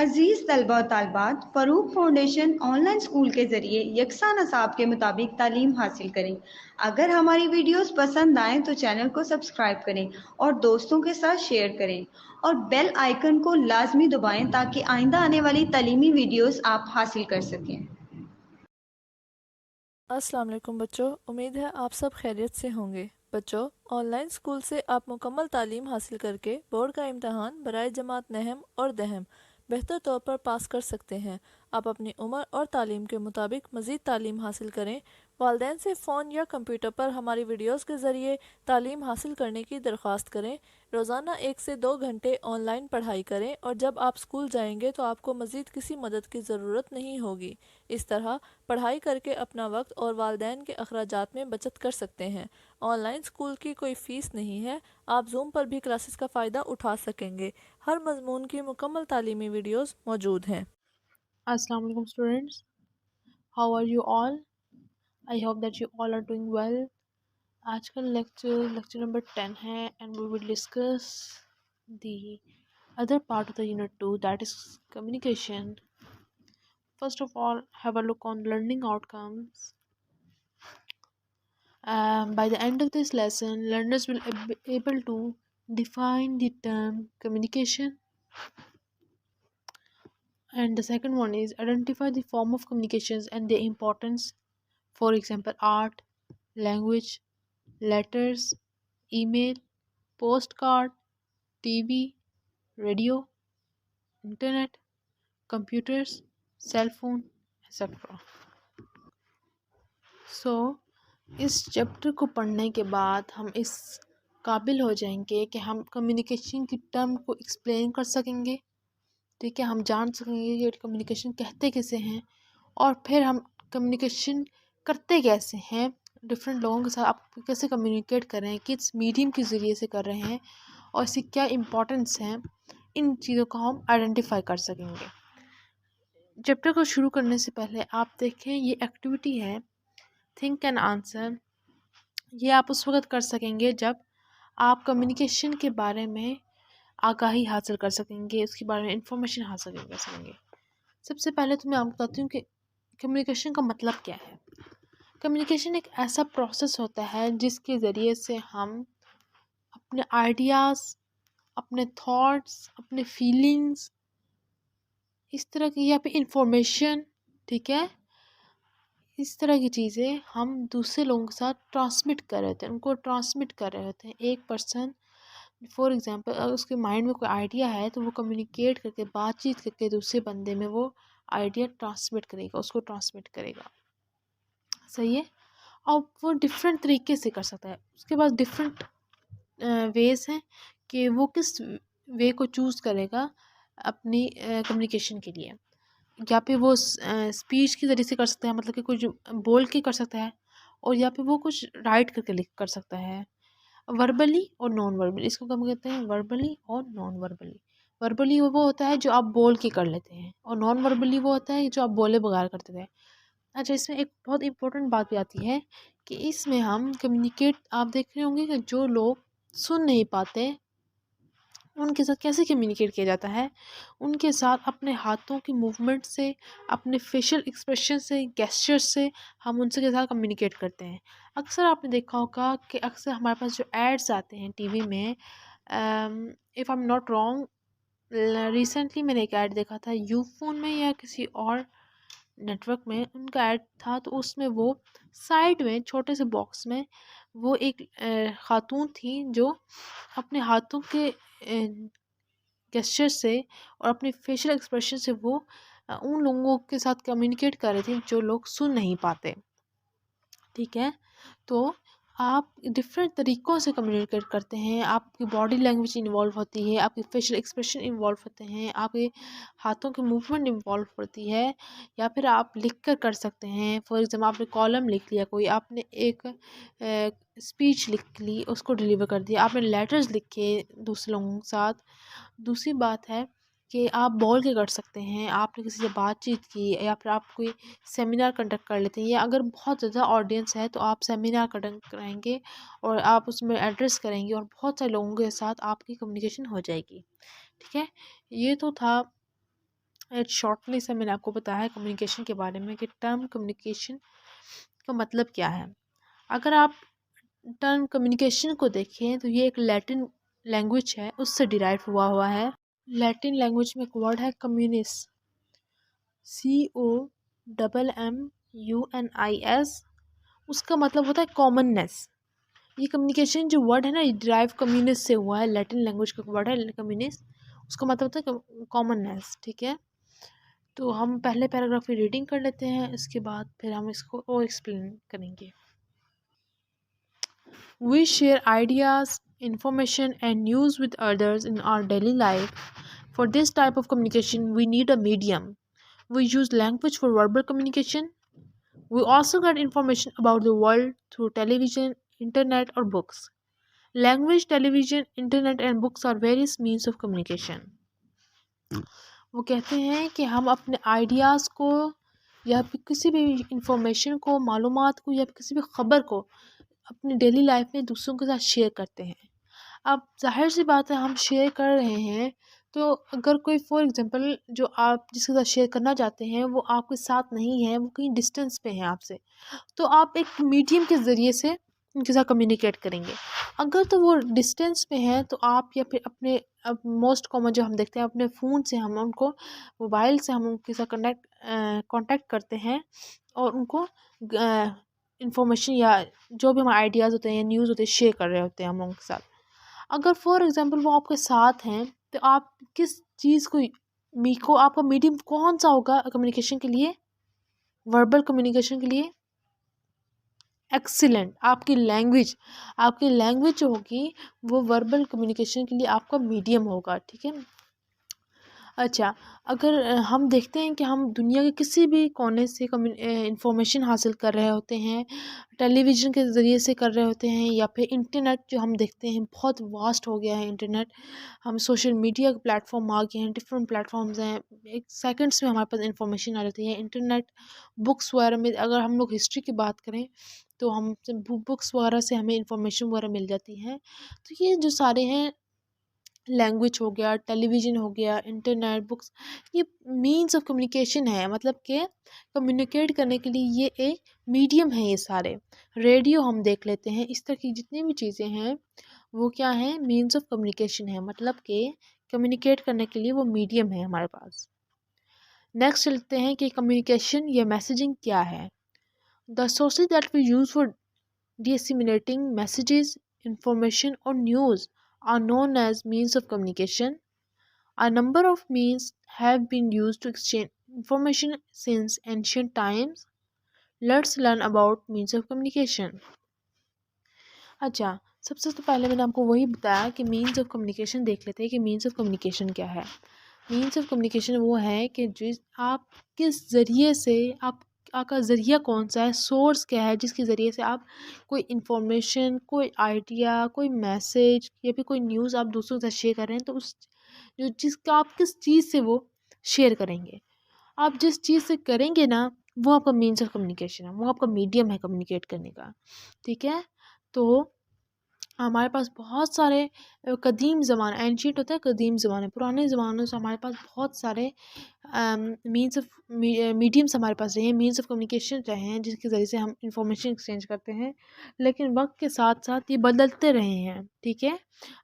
अजीज़ तलबा और तालबात, Farooq foundation online school के ज़रिए यकसा नसाब के मुताबिक तालीम हासिल करें। अगर हमारी वीडियोस पसंद आएँ तो चैनल को सब्सक्राइब करें और दोस्तों के साथ शेयर करें और बेल आइकन को लाजमी दबाएं ताकि आइंदा आने वाली तालीमी वीडियोस आप हासिल कर सकें। अस्सलाम वालेकुम बच्चों, उम्मीद है आप सब खैरियत से होंगे। बच्चों, ऑनलाइन स्कूल से आप मुकम्मल तालीम हासिल करके बोर्ड का इम्तहान बराए जमात नहम और दहम बेहतर तौर पर पास कर सकते हैं। आप अपनी उम्र और तालीम के मुताबिक मज़ीद तालीम हासिल करें। वालदैन से फ़ोन या कंप्यूटर पर हमारी वीडियोस के ज़रिए तालीम हासिल करने की दरख्वास्त करें। रोज़ाना 1 से 2 घंटे ऑनलाइन पढ़ाई करें और जब आप स्कूल जाएंगे तो आपको मज़ीद किसी मदद की ज़रूरत नहीं होगी। इस तरह पढ़ाई करके अपना वक्त और वालदैन के अखराजात में बचत कर सकते हैं। ऑनलाइन स्कूल की कोई फ़ीस नहीं है। आप जूम पर भी क्लासेस का फ़ायदा उठा सकेंगे। हर मजमून की मुकम्मल तालीमी वीडियोस मौजूद हैं। Assalamu alaikum students. How are you all? I hope that you all are doing well. आज का लेक्चर नंबर 10 है and we will discuss the other part of the unit 2, that is communication. First of all, have a look on learning outcomes. By the end of this lesson, learners will be able to define the term communication, and the second one is identify the form of communications and their importance. For example, art, language, letters, email, postcard, TV, radio, internet, computers, cell phone, etc. So, इस chapter को पढ़ने के बाद हम इस काबिल हो जाएंगे कि हम कम्युनिकेशन की टर्म को एक्सप्लेन कर सकेंगे। ठीक है, हम जान सकेंगे कि कम्युनिकेशन कहते किसे हैं और फिर हम कम्युनिकेशन करते कैसे हैं, डिफरेंट लोगों के साथ आप कैसे कम्युनिकेट कर रहे हैं, किस मीडियम के ज़रिए से कर रहे हैं और इसकी क्या इम्पोर्टेंस है, इन चीज़ों को हम आइडेंटिफाई कर सकेंगे। चैप्टर को शुरू करने से पहले आप देखें, ये एक्टिविटी है थिंक एंड आंसर। ये आप उस वक्त कर सकेंगे जब आप कम्युनिकेशन के बारे में आगाही हासिल कर सकेंगे, उसके बारे में इंफॉर्मेशन हासिल कर सकेंगे। सबसे पहले तो मैं आपको बताती हूँ कि कम्युनिकेशन का मतलब क्या है। कम्युनिकेशन एक ऐसा प्रोसेस होता है जिसके ज़रिए से हम अपने आइडियाज़, अपने थॉट्स, अपने फीलिंग्स, इस तरह की या फिर इंफॉर्मेशन, ठीक है, इस तरह की चीज़ें हम दूसरे लोगों के साथ ट्रांसमिट कर रहे थे, उनको ट्रांसमिट कर रहे होते हैं। एक पर्सन फॉर एग्जांपल अगर उसके माइंड में कोई आइडिया है तो वो कम्युनिकेट करके, बातचीत करके दूसरे बंदे में वो आइडिया ट्रांसमिट करेगा, उसको ट्रांसमिट करेगा। सही है। और वो डिफरेंट तरीके से कर सकता है, उसके पास डिफरेंट वेज हैं कि वो किस वे को चूज़ करेगा अपनी कम्युनिकेशन के लिए। या फिर वो स्पीच के ज़रिए से कर सकता है, मतलब कि कुछ बोल के कर सकता है, और या फिर वो कुछ राइट करके लिख कर सकता है। वर्बली और नॉन वर्बली, इसको हम कहते हैं वर्बली और नॉन वर्बली। वर्बली वो होता है जो आप बोल के कर लेते हैं और नॉन वर्बली वो होता है जो आप बोले बगैर करते थे। अच्छा, इसमें एक बहुत इंपॉर्टेंट बात भी आती है कि इसमें हम कम्युनिकेट, आप देख रहे होंगे कि जो लोग सुन नहीं पाते उनके साथ कैसे कम्युनिकेट किया जाता है। उनके साथ अपने हाथों की मूवमेंट से, अपने फेशियल एक्सप्रेशन से, गेस्चर से हम उनसे के साथ कम्युनिकेट करते हैं। अक्सर आपने देखा होगा कि अक्सर हमारे पास जो एड्स आते हैं टीवी में, if I am not wrong, recently मैंने एक ऐड देखा था यूफोन में या किसी और नेटवर्क में, उनका ऐड था तो उसमें वो साइड में छोटे से बॉक्स में वो एक खातून थी जो अपने हाथों के गेस्चर से और अपने फेशियल एक्सप्रेशन से वो उन लोगों के साथ कम्युनिकेट कर रहे थे जो लोग सुन नहीं पाते। ठीक है, तो आप डिफरेंट तरीक़ों से कम्युनिकेट करते हैं, आपकी बॉडी लैंग्वेज इन्वॉल्व होती है, आपके फेशियल एक्सप्रेशन इन्वॉल्व होते हैं, आपके हाथों की मूवमेंट इन्वॉल्व होती है, या फिर आप लिख कर सकते हैं। फॉर एग्ज़ाम्पल आपने कॉलम लिख लिया, कोई आपने एक स्पीच लिख ली, उसको डिलीवर कर दिया, आपने लेटर्स लिखे दूसरे लोगों के साथ। दूसरी बात है कि आप बोल के कर सकते हैं, आपने किसी से बातचीत की या फिर आप कोई सेमिनार कंडक्ट कर लेते हैं, या अगर बहुत ज़्यादा ऑडियंस है तो आप सेमिनार कंडक्ट कराएंगे और आप उसमें एड्रेस करेंगे और बहुत सारे लोगों के साथ आपकी कम्युनिकेशन हो जाएगी। ठीक है, ये तो था शॉर्टली से मैंने आपको बताया है कम्युनिकेशन के बारे में कि टर्म कम्युनिकेशन का मतलब क्या है। अगर आप टर्म कम्युनिकेशन को देखें तो ये एक लैटिन लैंग्वेज है, उससे डिराइव हुआ है। लैटिन लैंग्वेज में एक वर्ड है कम्युनिस, COMMUNIS। उसका मतलब होता है कॉमननेस। ये कम्युनिकेशन जो वर्ड है ना, ये डिराइव कम्युनिस से हुआ है, लैटिन लैंग्वेज का वर्ड है कम्युनिस। उसका मतलब होता है कॉमननेस। ठीक है, तो हम पहले पैराग्राफ की रीडिंग कर लेते हैं, इसके बाद फिर हम इसको और एक्सप्लेन करेंगे। We share ideas, information and news with others in our daily life. For this type of communication, we need a medium. We use language for verbal communication. We also get information about the world through television, internet, or books. Language, television, internet, and books are various means of communication. वो कहते हैं कि हम अपने ideas को या फिर किसी भी इंफॉर्मेशन को, मालूमात को, या फिर किसी भी ख़बर को अपनी डेली लाइफ में दूसरों के साथ शेयर करते हैं। अब ज़ाहिर सी बात है, हम शेयर कर रहे हैं, तो अगर कोई फॉर एग्ज़ाम्पल जो आप जिसके साथ शेयर करना चाहते हैं वो आपके साथ नहीं है, वो कहीं डिस्टेंस पे है आपसे, तो आप एक मीडियम के ज़रिए से उनके साथ कम्युनिकेट करेंगे। अगर तो वो डिस्टेंस पे हैं तो आप या फिर अपने, अब मोस्ट कॉमन जो हम देखते हैं, अपने फ़ोन से हम उनको, मोबाइल से हम उनके साथ कांटेक्ट करते हैं और उनको इंफॉर्मेशन या जो भी हमारे आइडियाज़ होते हैं, न्यूज़ होते हैं, शेयर कर रहे होते हैं हम उनके साथ। अगर फॉर एग्ज़ाम्पल वो आपके साथ हैं, तो आप किस चीज़ को आपका मीडियम कौन सा होगा कम्युनिकेशन के लिए, वर्बल कम्युनिकेशन के लिए? एक्सीलेंट। आपकी लैंग्वेज जो होगी वो वर्बल कम्युनिकेशन के लिए आपका मीडियम होगा। ठीक है। अच्छा, अगर हम देखते हैं कि हम दुनिया के किसी भी कोने से इंफॉर्मेशन हासिल कर रहे होते हैं, टेलीविज़न के ज़रिए से कर रहे होते हैं, या फिर इंटरनेट जो हम देखते हैं बहुत वास्ट हो गया है इंटरनेट। हम सोशल मीडिया के प्लेटफॉर्म आ गए हैं, डिफरेंट प्लेटफॉर्म्स हैं, एक सेकंड्स में हमारे पास इंफॉर्मेशन आ जाती है। इंटरनेट, बुक्स वगैरह में अगर हम लोग हिस्ट्री की बात करें तो हम बुक्स वगैरह से हमें इंफॉर्मेशन वगैरह मिल जाती है। तो ये जो सारे हैं, लैंग्वेज हो गया, टेलीविज़न हो गया, इंटरनेट, बुक्स, ये मीन्स ऑफ कम्युनिकेशन है। मतलब कि कम्युनिकेट करने के लिए ये एक मीडियम है ये सारे। रेडियो हम देख लेते हैं, इस तरह की जितनी भी चीज़ें हैं वो क्या है, मीन्स ऑफ कम्युनिकेशन है। मतलब कि कम्युनिकेट करने के लिए वो मीडियम है हमारे पास। नेक्स्ट चलते हैं कि कम्युनिकेशन या मैसेजिंग क्या है। The sources that we use for disseminating messages, information, or news are known as means of communication. A number of means have been used to exchange information since ancient times. Let's learn about means of communication. अच्छा, सबसे तो पहले मैंने आपको वही बताया कि means of communication देख लेते हैं कि मीन्स ऑफ कम्युनिकेशन क्या है। मीन्स ऑफ कम्युनिकेशन वो है कि जिस आप किस ज़रिए से आपका ज़रिया कौन सा है, सोर्स क्या है जिसके ज़रिए से आप कोई इन्फॉर्मेशन, कोई आइडिया, कोई मैसेज या फिर कोई न्यूज़ आप दूसरों के साथ शेयर कर रहे हैं, तो उस जो जिसका आप किस चीज़ से वो शेयर करेंगे, आप जिस चीज़ से करेंगे ना, वो आपका मीन्स ऑफ कम्युनिकेशन है, वो आपका मीडियम है कम्युनिकेट करने का। ठीक है, तो हमारे पास बहुत सारे कदीम ज़माना, एंशिएंट होता है कदीम ज़माने, पुराने ज़मानों से हमारे पास बहुत सारे मीन्स ऑफ मीडियम्स हमारे पास रहे हैं, मीन्स ऑफ कम्युनिकेशन रहे हैं, जिसके ज़रिए से हम इंफॉर्मेशन एक्सचेंज करते हैं। लेकिन वक्त के साथ साथ ये बदलते रहे हैं। ठीक है,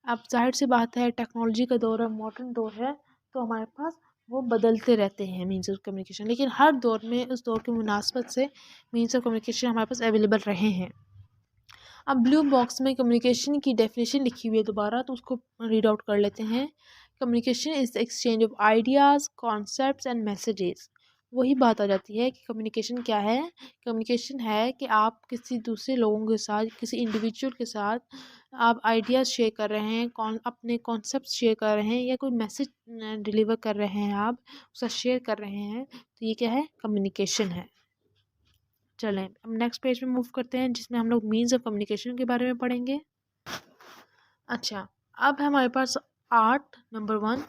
अब जाहिर सी बात है, टेक्नोलॉजी का दौर है, मॉडर्न दौर है, तो हमारे पास वो बदलते रहते हैं मीन्स ऑफ कम्युनिकेशन। लेकिन हर दौर में उस दौर की मुनासबत से मीन्स ऑफ कम्युनिकेशन हमारे पास अवेलेबल रहे हैं। अब ब्लू बॉक्स में कम्युनिकेशन की डेफिनेशन लिखी हुई है दोबारा, तो उसको रीड आउट कर लेते हैं। Communication is the exchange of ideas, concepts and messages. वही बात आ जाती है कि कम्युनिकेशन क्या है। कम्युनिकेशन है कि आप किसी दूसरे लोगों के साथ, किसी इंडिविजुअल के साथ आप आइडियाज़ शेयर कर रहे हैं, अपने कॉन्सेप्ट शेयर कर रहे हैं, या कोई मैसेज डिलीवर कर रहे हैं, आप उसका शेयर कर रहे हैं, तो ये क्या है, कम्युनिकेशन है। चलें अब नेक्स्ट पेज में मूव करते हैं, जिसमें हम लोग मीन्स ऑफ कम्युनिकेशन के बारे में पढ़ेंगे। अच्छा, अब है हमारे पास आर्ट नंबर 1।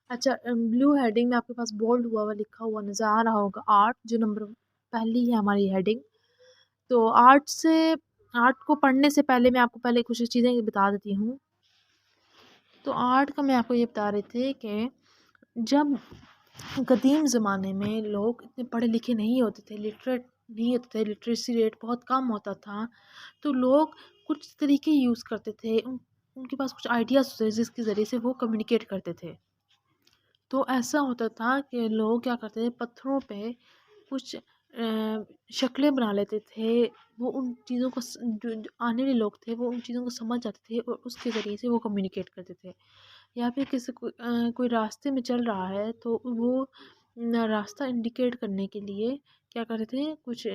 अच्छा, ब्लू हेडिंग में आपके पास बोल्ड हुआ लिखा हुआ नज़र आ रहा होगा आर्ट, जो नंबर पहली है हमारी हेडिंग। तो आर्ट को पढ़ने से पहले मैं आपको पहले कुछ चीज़ें बता देती हूँ। तो आर्ट का मैं आपको ये बता रही थी कि जब कदीम ज़माने में लोग इतने पढ़े लिखे नहीं होते थे, लिटरेट नहीं होते थे, लिटरेसी रेट बहुत कम होता था। तो लोग कुछ तरीके यूज़ करते थे, उनके पास कुछ आइडियाज़ होते थे जिसके ज़रिए से वो कम्युनिकेट करते थे। तो ऐसा होता था कि लोग क्या करते थे, पत्थरों पे कुछ शक्लें बना लेते थे। वो उन चीज़ों को जो आने वाले लोग थे वो उन चीज़ों को समझ जाते थे और उसके ज़रिए से वो कम्युनिकेट करते थे। या फिर किसी को कोई रास्ते में चल रहा है तो वो रास्ता इंडिकेट करने के लिए क्या करते थे, कुछ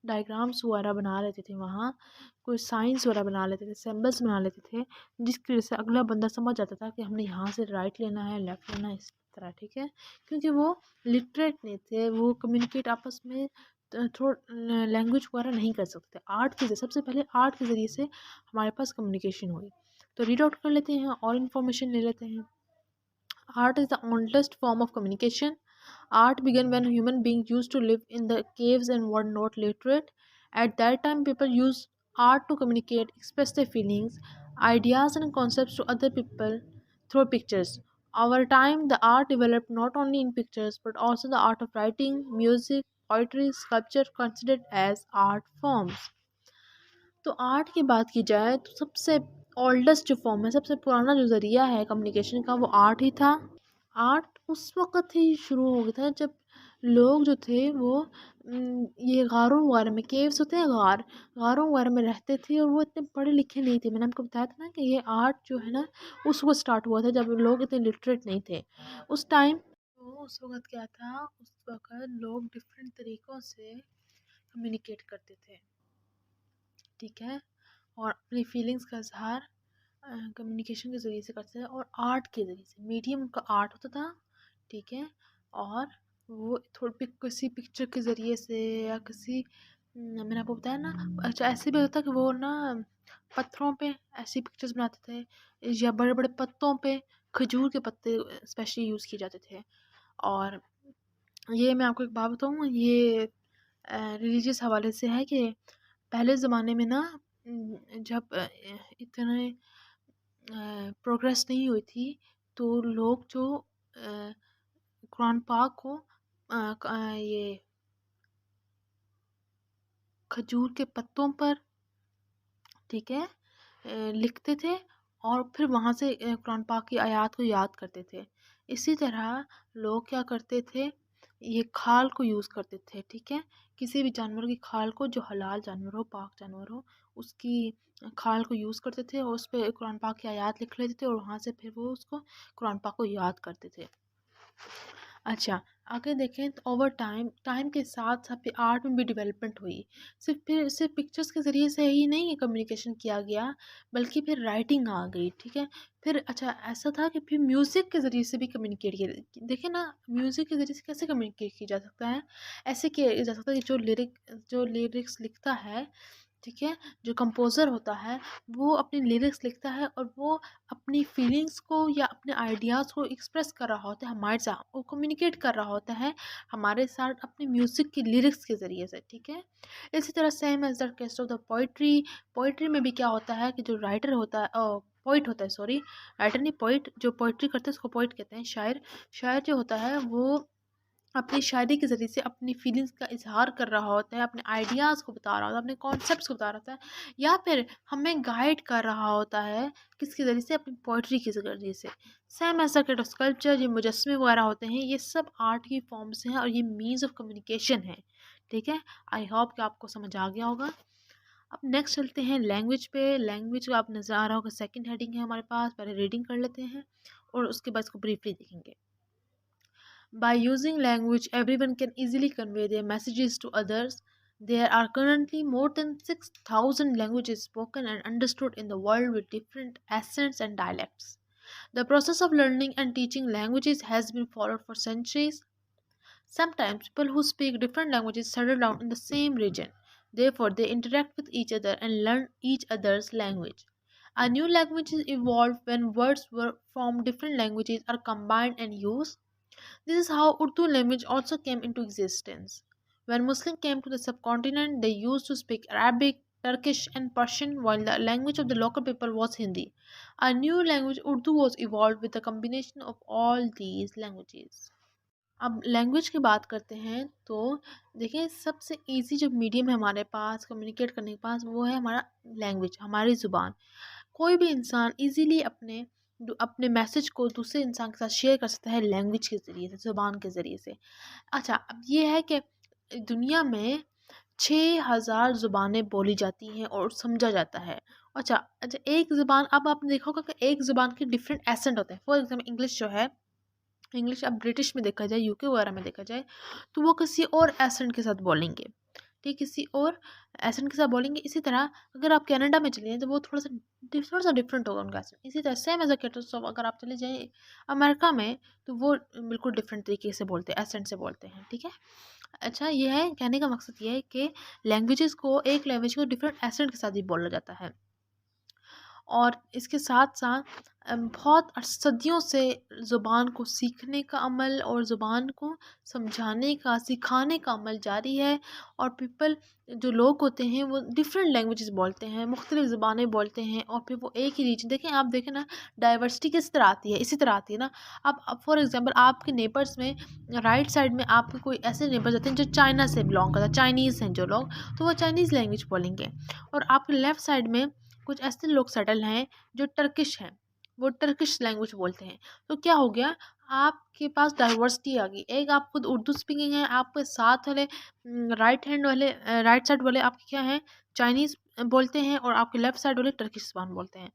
डायग्राम्स वगैरह बना लेते थे वहाँ, कुछ साइंस वगैरह बना लेते थे, सिंबल्स बना लेते थे, जिसकी वजह से अगला बंदा समझ जाता था कि हमने यहाँ से राइट लेना है, लेफ़्ट लेना है, इस तरह, ठीक है। क्योंकि वो लिटरेट नहीं थे, वो कम्युनिकेट आपस में थोड़ा लैंग्वेज वगैरह नहीं कर सकते थे। आर्ट के सबसे पहले आर्ट के ज़रिए से हमारे पास कम्युनिकेशन हुई। तो रीड आउट कर लेते हैं और इन्फॉर्मेशन ले लेते हैं। Art is the oldest form of communication. Art began when human beings used to live in the caves and were not literate. At that time, people used art to communicate, express their feelings, ideas, and concepts to other people through pictures. Over time, the art developed not only in pictures but also the art of writing, music, poetry, sculpture, considered as art forms. तो art की बात की जाए तो सबसे oldest जो form है, सबसे पुराना जो ज़रिया है कम्युनिकेशन का, वो आर्ट ही था। आर्ट उस वक़्त ही शुरू हो गया था जब लोग जो थे वो ये गारों वगैरह में, केव्स होते हैं गारों वगैरह में रहते थे और वो इतने पढ़े लिखे नहीं थे। मैंने आपको बताया था ना कि ये आर्ट जो है ना उस वक़्त स्टार्ट हुआ था जब लोग इतने लिटरेट नहीं थे उस टाइम। तो उस वक़्त क्या था, उस वक़्त लोग डिफरेंट तरीक़ों से कम्युनिकेट करते थे, ठीक है, और अपनी फीलिंग्स का इजहार कम्युनिकेशन के ज़रिए से करते थे और आर्ट के ज़रिए से। मीडियम उनका आर्ट होता था, ठीक है, और वो थोड़ी किसी पिक्चर के ज़रिए से या किसी मैंने आपको बताया ना, अच्छा ऐसे भी होता था कि वो ना पत्थरों पे ऐसी पिक्चर्स बनाते थे या बड़े बड़े पत्तों पे, खजूर के पत्ते स्पेशली यूज़ किए जाते थे। और ये मैं आपको एक बात बताऊँ, ये रिलीजियस हवाले से है कि पहले ज़माने में ना जब इतने प्रोग्रेस नहीं हुई थी तो लोग जो कुरान पाक को ये खजूर के पत्तों पर, ठीक है, लिखते थे और फिर वहाँ से कुरान पाक की आयत को याद करते थे। इसी तरह लोग क्या करते थे, ये खाल को यूज़ करते थे, ठीक है, किसी भी जानवर की खाल को जो हलाल जानवर हो, पाक जानवर हो, उसकी खाल को यूज़ करते थे और उस पे कुरान पाक की आयत लिख लेते थे और वहाँ से फिर वो उसको कुरान पाक को याद करते थे। अच्छा, आगे देखें तो ओवर टाइम, टाइम के साथ साथ फिर आर्ट में भी डेवलपमेंट हुई। सिर्फ पिक्चर्स के ज़रिए से ही नहीं कम्युनिकेशन किया गया, बल्कि फिर राइटिंग आ गई, ठीक है। फिर अच्छा ऐसा था कि फिर म्यूज़िक के ज़रिए से भी कम्युनिकेट किया। देखिए ना, म्यूज़िक के ज़रिए से कैसे कम्युनिकेट किया जा सकता है, ऐसे किया जा सकता है कि जो लिरिक्स लिखता है, ठीक है, जो कंपोज़र होता है वो अपनी लिरिक्स लिखता है और वो अपनी फीलिंग्स को या अपने आइडियाज़ को एक्सप्रेस कर रहा होता है हमारे साथ, वो कम्युनिकेट कर रहा होता है हमारे साथ अपने म्यूज़िक की लिरिक्स के ज़रिए से, ठीक है। इसी तरह same as the case of the poetry, poetry में भी क्या होता है कि जो राइटर होता है, पोइट होता है, सॉरी, राइटर नहीं, पोइट, जो पोइट्री करते हैं उसको पोइट कहते हैं। शायर, शायर जो होता है वो अपनी शायरी के ज़रिए से अपनी फीलिंग्स का इज़हार कर रहा होता है, अपने आइडियाज़ को बता रहा होता है, अपने कॉन्सेप्ट्स को बता रहा होता है, या फिर हमें गाइड कर रहा होता है किसके ज़रिए से, अपनी पोइट्री के ज़रिए से। सेम ऐसा कैट ऑफ स्कल्पचर, ये मुजस्मे वगैरह होते हैं, ये सब आर्ट की फॉर्म्स हैं और ये मीन्स ऑफ कम्युनिकेशन है, ठीक है। आई होप कि आपको समझ आ गया होगा। अब नेक्स्ट चलते हैं लैंग्वेज पे। लैंग्वेज का आप नज़र आ रहा होगा, सेकंड हेडिंग है हमारे पास, पहले रीडिंग कर लेते हैं और उसके बाद इसको ब्रीफली देखेंगे। By using language, everyone can easily convey their messages to others. There are currently more than 6,000 languages spoken and understood in the world with different accents and dialects. The process of learning and teaching languages has been followed for centuries. Sometimes people who speak different languages settle down in the same region. Therefore, they interact with each other and learn each other's language. A new language is evolved when from different languages are combined and used. This is how Urdu language also came into existence. When Muslims came to the subcontinent, they used to speak Arabic, Turkish, and Persian, while the language of the local people was Hindi. A new language, Urdu, was evolved with a combination of all these languages. अब language की बात करते हैं तो देखिए सबसे easy जो medium है हमारे पास कम्युनिकेट करने के पास वो है हमारा लैंग्वेज, हमारी ज़ुबान। कोई भी इंसान इजीली अपने मैसेज को दूसरे इंसान के साथ शेयर कर सकता है लैंग्वेज के ज़रिए से, ज़ुबान के ज़रिए से। अच्छा, अब ये है कि दुनिया में 6000 ज़ुबानें बोली जाती हैं और समझा जाता है। अच्छा अच्छा, एक ज़ुबान, अब आपने देखा होगा कि एक ज़ुबान के डिफरेंट एसेंट होते हैं। फॉर एग्जाम्पल इंग्लिश जो है, इंग्लिश अब ब्रिटिश में देखा जाए, यूके वगैरह में देखा जाए, तो वो किसी और एसेंट के साथ बोलेंगे, ठीक, किसी और एसेंट के साथ बोलेंगे। इसी तरह अगर आप कनाडा में चले जाएँ तो वो थोड़ा सा डिफरेंट होगा उनका एसेंट। इसी तरह सेम एज अ केटो अगर आप चले जाएँ अमेरिका में तो वो बिल्कुल डिफरेंट तरीके से बोलते हैं, एसेंट से बोलते हैं, ठीक है। अच्छा, ये है कहने का मकसद ये है कि लैंग्वेजेस को, एक लैंग्वेज को डिफरेंट एसेंट के साथ ही बोला जाता है। और इसके साथ साथ बहुत सदियों से ज़ुबान को सीखने का अमल और ज़ुबान को समझाने का, सिखाने का अमल जारी है। और जो लोग होते हैं वो डिफरेंट लैंग्वेजेस बोलते हैं, मुख्तलिफ़ ज़ुबानें बोलते हैं, और फिर वो एक ही रीजन, देखें ना, डाइवर्सिटी किस तरह आती है, इसी तरह आती है ना। अब फॉर एग्जांपल आपके नेबर्स में राइट साइड में आपके कोई ऐसे नेबर्स होते हैं जो चाइना से बिलोंग करते हैं, चाइनीज़ हैं जो लोग, तो वो चाइनीज़ लैंग्वेज बोलेंगे। और आपके लेफ़्ट साइड में कुछ ऐसे लोग सेटल हैं जो टर्किश हैं, वो टर्किश लैंग्वेज बोलते हैं। तो क्या हो गया, आपके पास डाइवर्सिटी आ गई। एक आप खुद उर्दू स्पीकिंग है, आपके साथ वाले राइट साइड वाले आपके क्या हैं, चाइनीज़ बोलते हैं, और आपके लेफ्ट साइड वाले टर्किश ज़बान बोलते हैं।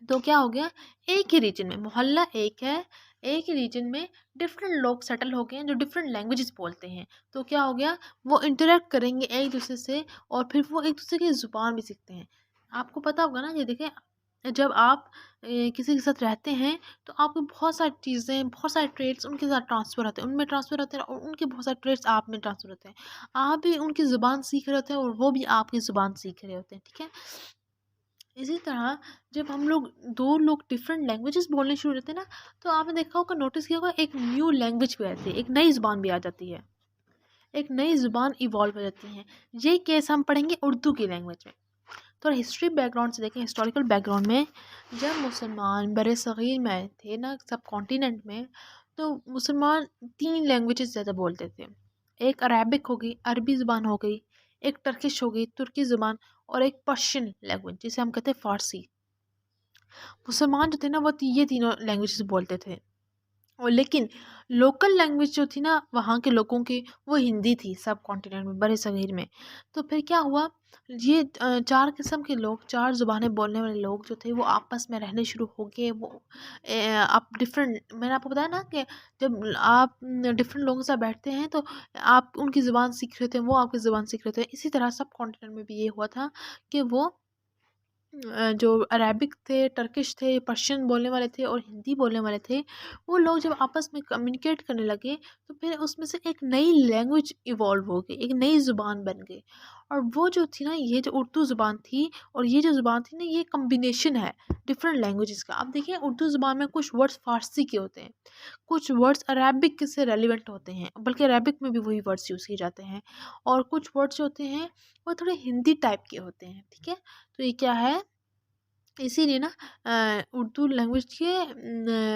तो क्या हो गया, एक ही रीजन में, मोहल्ला एक है, एक ही रीजन में डिफरेंट लोग सेटल हो गए हैं जो डिफरेंट लैंग्वेजेस बोलते हैं। तो क्या हो गया, वो इंटरेक्ट करेंगे एक दूसरे से, और फिर वो एक दूसरे की ज़ुबान भी सीखते हैं। आपको पता होगा ना, ये देखें, जब आप किसी के साथ रहते हैं तो आपको बहुत सारी चीज़ें, बहुत सारे ट्रेड्स उनके साथ ट्रांसफ़र होते हैं, उनमें ट्रांसफ़र होते हैं, और उनके बहुत सारे ट्रेड्स आप में ट्रांसफ़र होते हैं। आप भी उनकी ज़ुबान सीख रहे होते हैं और वो भी आपकी ज़ुबान सीख रहे होते हैं, ठीक है। इसी तरह जब हम लोग, दो लोग डिफरेंट लैंग्वेजेस बोलने शुरू होते हैं ना, तो आपने देखा होगा, नोटिस किया होगा, एक न्यू लैंग्वेज भी आती है, एक नई ज़ुबान भी आ जाती है, एक नई ज़ुबान इवॉल्व हो जाती है। ये केस हम पढ़ेंगे उर्दू की लैंग्वेज में। थोड़ा हिस्ट्री बैकग्राउंड से देखें, हिस्टोरिकल बैकग्राउंड में, जब मुसलमान बड़े सग़ीर में आए थे ना सब कॉन्टिनेंट में, तो मुसलमान 3 लैंग्वेजेस ज़्यादा बोलते थे। एक अरेबिक हो गई, अरबी ज़ुबान हो गई, एक टर्किश हो गई, तुर्की ज़ुबान, और एक पर्शियन लैंग्वेज जिसे हम कहते हैं फ़ारसी। मुसलमान जो थे ना वो ये तीनों लैंग्वेजेस बोलते थे। और लेकिन लोकल लैंग्वेज जो थी ना वहाँ के लोगों की, वो हिंदी थी सब कॉन्टिनेंट में, बड़े सग़ीर में। तो फिर क्या हुआ, ये 4 किस्म के लोग, 4 ज़ुबानें बोलने वाले लोग जो थे वो आपस में रहने शुरू हो गए। वो आप डिफरेंट, मैंने आपको बताया ना कि जब आप डिफरेंट लोगों के साथ बैठते हैं तो आप उनकी ज़ुबान सीख रहे थे, वो आपकी ज़ुबान सीख रहे थे। इसी तरह सब कॉन्टिनेंट में भी ये हुआ था कि वो जो अरेबिक थे, टर्किश थे, पर्शियन बोलने वाले थे और हिंदी बोलने वाले थे, वो लोग जब आपस में कम्युनिकेट करने लगे तो फिर उसमें से एक नई लैंग्वेज इवॉल्व हो गई, एक नई ज़ुबान बन गई। और वो जो थी ना, ये जो उर्दू ज़ुबान थी और ये जो ज़ुबान थी ना, ये कम्बिनेशन है डिफरेंट लैंग्वेजेस का। अब देखिए, उर्दू ज़ुबान में कुछ वर्ड्स फ़ारसी के होते हैं, कुछ वर्ड्स अरेबिक से रेलिवेंट होते हैं, बल्कि अरेबिक में भी वही वर्ड्स यूज़ किए जाते हैं, और कुछ वर्ड्स जो होते हैं वो थोड़े हिंदी टाइप के होते हैं, ठीक है। तो ये क्या है, इसीलिए ना उर्दू लैंग्वेज के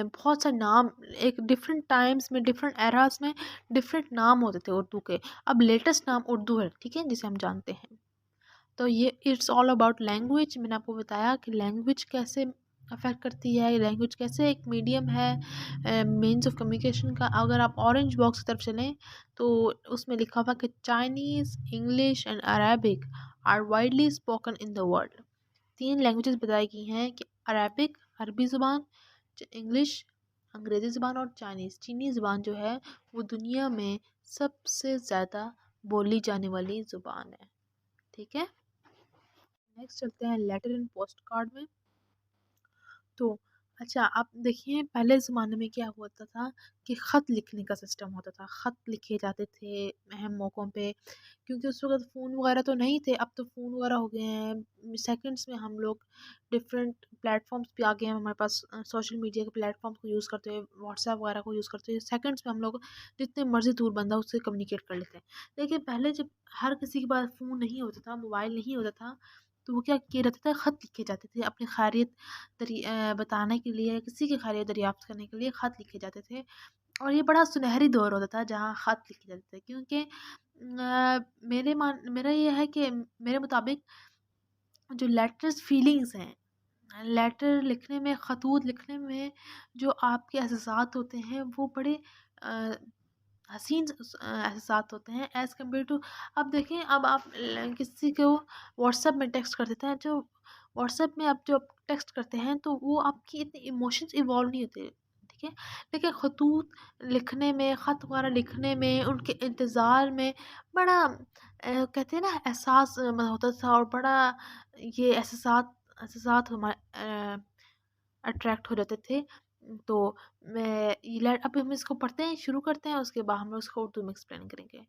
बहुत सारे नाम, एक डिफरेंट टाइम्स में, डिफरेंट एरास में डिफरेंट नाम होते थे उर्दू के। अब लेटेस्ट नाम उर्दू है, ठीक है, जिसे हम जानते हैं। तो ये इट्स ऑल अबाउट लैंग्वेज। मैंने आपको बताया कि लैंग्वेज कैसे अफेक्ट करती है, लैंग्वेज कैसे एक मीडियम है मीन्स ऑफ कम्युनिकेशन का। अगर आप ऑरेंज बॉक्स की तरफ चलें तो उसमें लिखा हुआ कि Chinese, English and Arabic are widely spoken in the world. 3 languages बताई गई हैं कि अरेबिक, अरबी ज़ुबान, इंग्लिश, अंग्रेज़ी ज़ुबान, और चाइनीज़, चीनी ज़ुबान जो है वो दुनिया में सबसे ज़्यादा बोली जाने वाली ज़ुबान है, ठीक है। नेक्स्ट चलते हैं लेटर एंड पोस्ट कार्ड में। तो अच्छा, आप देखिए, पहले ज़माने में क्या होता था कि ख़त लिखने का सिस्टम होता था, ख़त लिखे जाते थे अहम मौक़ों पे, क्योंकि उस वक़्त फ़ोन वगैरह तो नहीं थे। अब तो फ़ोन वगैरह हो गए हैं, सेकंड्स में हम लोग डिफरेंट प्लेटफ़ॉर्म्स पे आ गए हैं हमारे पास, सोशल मीडिया के प्लेटफ़ॉर्म्स को यूज़ करते हुए, व्हाट्सएप वगैरह को यूज़ करते हुए सेकंड्स में हम लोग जितने मर्ज़ी दूर बंदा है उससे कम्युनिकेट कर लेते हैं। लेकिन पहले जब हर किसी के पास फ़ोन नहीं होता था, मोबाइल नहीं होता था, तो वो क्या किया जाता था, ख़त लिखे जाते थे अपनी खैरियत बताने के लिए, किसी की खैरियत दरियाफ़्त करने के लिए ख़त लिखे जाते थे। और ये बड़ा सुनहरी दौर होता था जहाँ ख़त लिखे जाते थे, क्योंकि मेरा ये है कि मेरे मुताबिक जो लेटर्स फीलिंग्स हैं, लेटर लिखने में, ख़तूत लिखने में जो आपके एहसासात होते हैं वो बड़े अ, हसीन एहसासात होते हैं एज़ कम्पेयर टू। अब देखें, अब आप किसी को व्हाट्सएप में टेक्स्ट कर देते हैं, जो व्हाट्सएप में आप जो टेक्स्ट करते हैं तो वो आपकी इतने इमोशंस इवॉल्व नहीं होते, ठीक है। लेकिन खतूत लिखने में, ख़त वगैरह लिखने में, उनके इंतज़ार में बड़ा कहते हैं ना एहसास होता था, और बड़ा ये एहसासात हमारे अट्रैक्ट हो जाते थे। तो मैं ये अब हम इसको पढ़ते हैं, शुरू करते हैं, उसके बाद हम लोग उसको उर्दू में एक्सप्लेन करेंगे।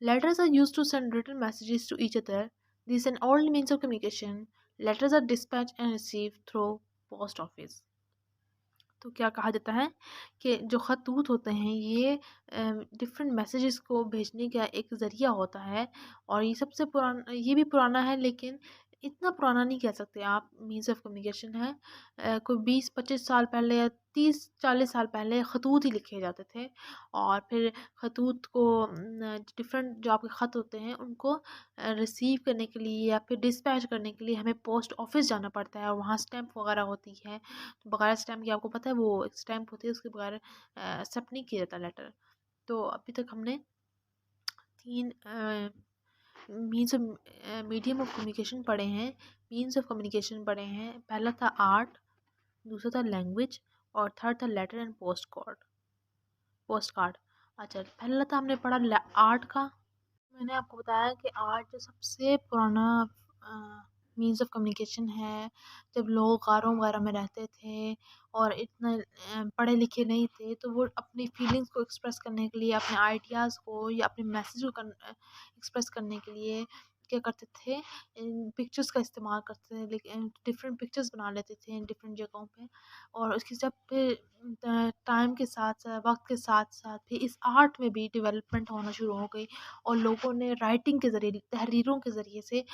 Letters are used to send written messages to each other. This an old means of communication. Letters are dispatch and receive through post office. तो क्या कहा जाता है कि जो ख़तूत होते हैं ये डिफरेंट मैसेजेस को भेजने का एक ज़रिया होता है, और ये सबसे पुराना, ये भी पुराना है लेकिन इतना पुराना नहीं कह सकते आप, मीन्स ऑफ कम्युनिकेशन है। कोई 20-25 साल पहले या 30-40 साल पहले ख़तूत ही लिखे जाते थे, और फिर ख़तूत को डिफरेंट जो आपके ख़त होते हैं उनको रिसीव करने के लिए या फिर डिस्पैच करने के लिए हमें पोस्ट ऑफिस जाना पड़ता है, और वहाँ स्टैम्प वगैरह होती है। तो बगैर स्टैम्प के, आपको पता है वो एक स्टैम्प होती है, उसके बगैर एक्सेप्ट नहीं किया जाता लेटर। तो अभी तक हमने 3 means of medium of communication पढ़े हैं, मीन्स ऑफ कम्युनिकेशन पढ़े हैं। पहला था आर्ट, दूसरा था लैंग्वेज, और थर्ड था लेटर एंड पोस्ट कार्ड। अच्छा, पहला था हमने पढ़ा आर्ट का। मैंने आपको बताया कि आर्ट जो सबसे पुराना मीन्स ऑफ कम्युनिकेशन है। जब लोग गारों वगैरह में रहते थे और इतना पढ़े लिखे नहीं थे, तो वो अपनी फीलिंग्स को एक्सप्रेस करने के लिए, अपने आइडियाज़ को या अपने मैसेज को एक्सप्रेस करने के लिए क्या करते थे, पिक्चर्स का इस्तेमाल करते थे। लेकिन डिफरेंट पिक्चर्स बना लेते थे डिफरेंट जगहों पे, और उसकी जब फिर टाइम के साथ साथ, वक्त के साथ साथ फिर इस आर्ट में भी डेवलपमेंट होना शुरू हो गई, और लोगों ने राइटिंग के ज़रिए, तहरीरों के ज़रिए से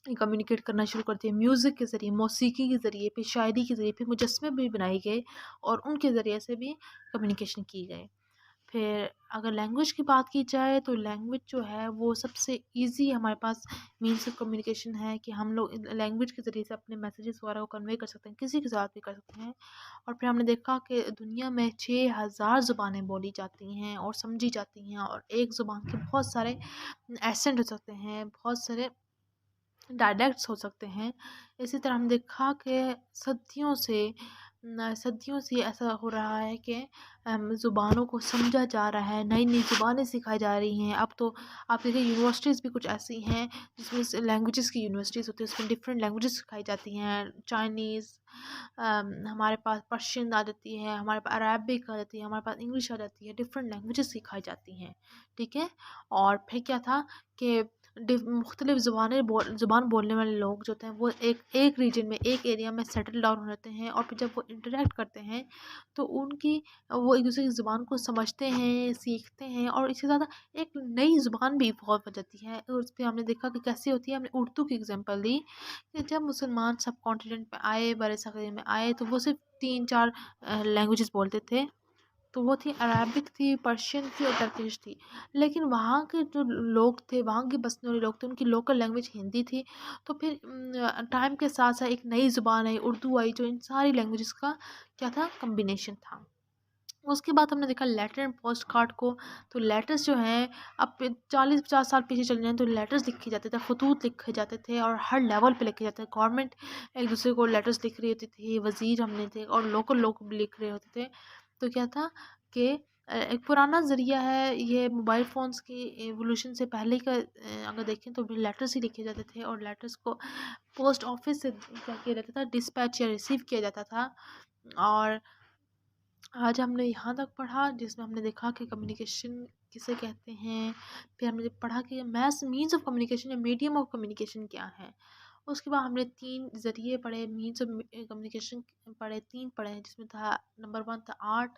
कम्युनिकेट करना शुरू कर दिया। म्यूज़िक के ज़रिए, मौसीकी के ज़रिए, फिर शायरी के ज़रिए, फिर मुजस्मे भी बनाए गए, और उनके ज़रिए से भी कम्युनिकेशन की गए। फिर अगर लैंग्वेज की बात की जाए तो लैंग्वेज जो है वो सबसे ईज़ी हमारे पास मीन्स ऑफ कम्युनिकेशन है, कि हम लोग लैंग्वेज के ज़रिए से अपने मैसेजेस वगैरह को कन्वे कर सकते हैं, किसी के साथ भी कर सकते हैं। और फिर हमने देखा कि दुनिया में 6000 ज़ुबानें बोली जाती हैं और समझी जाती हैं, और एक ज़ुबान के बहुत सारे एसेंट हो सकते हैं, बहुत सारे डायलेक्ट्स हो सकते हैं। इसी तरह हम देखा कि सदियों से ऐसा हो रहा है कि ज़ुबानों को समझा जा रहा है, नई-नई ज़ुबानें सिखाई जा रही हैं। अब तो आप देखिए यूनिवर्सिटीज़ भी कुछ ऐसी हैं जिसमें से लैंग्वेजेस की यूनिवर्सिटीज़ होती हैं, उसमें डिफरेंट लैंग्वेजेस सिखाई जाती हैं। चाइनीज़, हमारे पास पर्शियन आ जाती है, हमारे पास अरबिक आ जाती है, हमारे पास इंग्लिश आ जाती है, डिफरेंट लैंग्वेजेस सिखाई जाती हैं, ठीक है। और फिर क्या था कि मुख्तलिफ ज़ुबान बोलने वाले लोग जो होते हैं वो एक रीजन में, एक एरिया में सेटल डाउन हो जाते हैं, और फिर जब वो इंटरेक्ट करते हैं तो वो एक दूसरे की ज़ुबान को समझते हैं, सीखते हैं, और इससे ज़्यादा एक नई ज़ुबान भी इवॉल्व हो जाती है। और उस पर हमने देखा कि कैसे होती है। हमने उर्दू की एग्जांपल दी कि जब मुसलमान सब कॉन्टिनेंट पे आए, बड़े सग़ीर में आए, तो वो सिर्फ 3-4 लैंग्वेजेस बोलते थे। तो वो थी अरबिक थी, पर्शियन थी, और टर्किश थी। लेकिन वहाँ के जो लोग थे, वहाँ के बसने वाले लोग थे, उनकी लोकल लैंग्वेज हिंदी थी। तो फिर टाइम के साथ साथ एक नई ज़ुबान आई, उर्दू आई, जो इन सारी लैंग्वेजेस का क्या था, कम्बिनेशन था। उसके बाद हमने देखा लेटर एंड पोस्ट कार्ड को। तो लेटर्स जो हैं, अब 40-50 साल पीछे चले जाएँ तो लेटर्स लिखे जाते थे, खतूत लिखे जाते थे, और हर लेवल पे लिखे जाते थे। गवर्नमेंट एक दूसरे को लेटर्स लिख रही होती थी, वज़ीर हमने थे, और लोकल लोग भी लिख रहे होते थे। तो क्या था कि एक पुराना ज़रिया है ये, मोबाइल फ़ोन्स की एवोल्यूशन से पहले का अगर देखें तो भी लेटर्स ही लिखे जाते थे, और लेटर्स को पोस्ट ऑफिस से क्या किया जाता था, डिस्पैच या रिसीव किया जाता था। और आज हमने यहाँ तक पढ़ा जिसमें हमने देखा कि कम्युनिकेशन किसे कहते हैं। फिर हमने पढ़ा कि मैस मीन्स ऑफ कम्युनिकेशन या मीडियम ऑफ कम्युनिकेशन क्या है। उसके बाद हमने 3 ज़रिए पढ़े, मीन्स ऑफ कम्युनिकेशन पढ़े, 3 पढ़े हैं, जिसमें था नंबर 1 था आर्ट,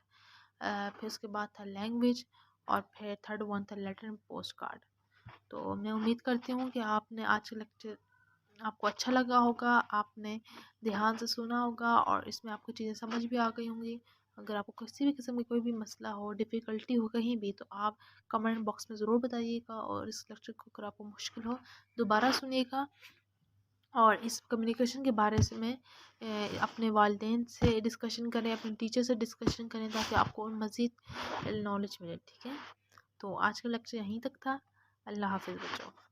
फिर उसके बाद था लैंग्वेज, और फिर थर्ड वन था लेटर एंड पोस्ट कार्ड। तो मैं उम्मीद करती हूँ कि आपने आज का लेक्चर आपको अच्छा लगा होगा, आपने ध्यान से सुना होगा और इसमें आपको चीज़ें समझ भी आ गई होंगी। अगर आपको किसी भी किस्म की कोई भी मसला हो, डिफ़िकल्टी हो कहीं भी, तो आप कमेंट बॉक्स में ज़रूर बताइएगा। और इस लेक्चर को अगर आपको मुश्किल हो दोबारा सुनिएगा और इस कम्युनिकेशन के बारे में अपने वालिदैन से डिस्कशन करें, अपने टीचर से डिस्कशन करें, ताकि आपको मज़ीद नॉलेज मिले। ठीक है, तो आज का लेक्चर यहीं तक था। अल्लाह हाफ़िज़ बच्चों।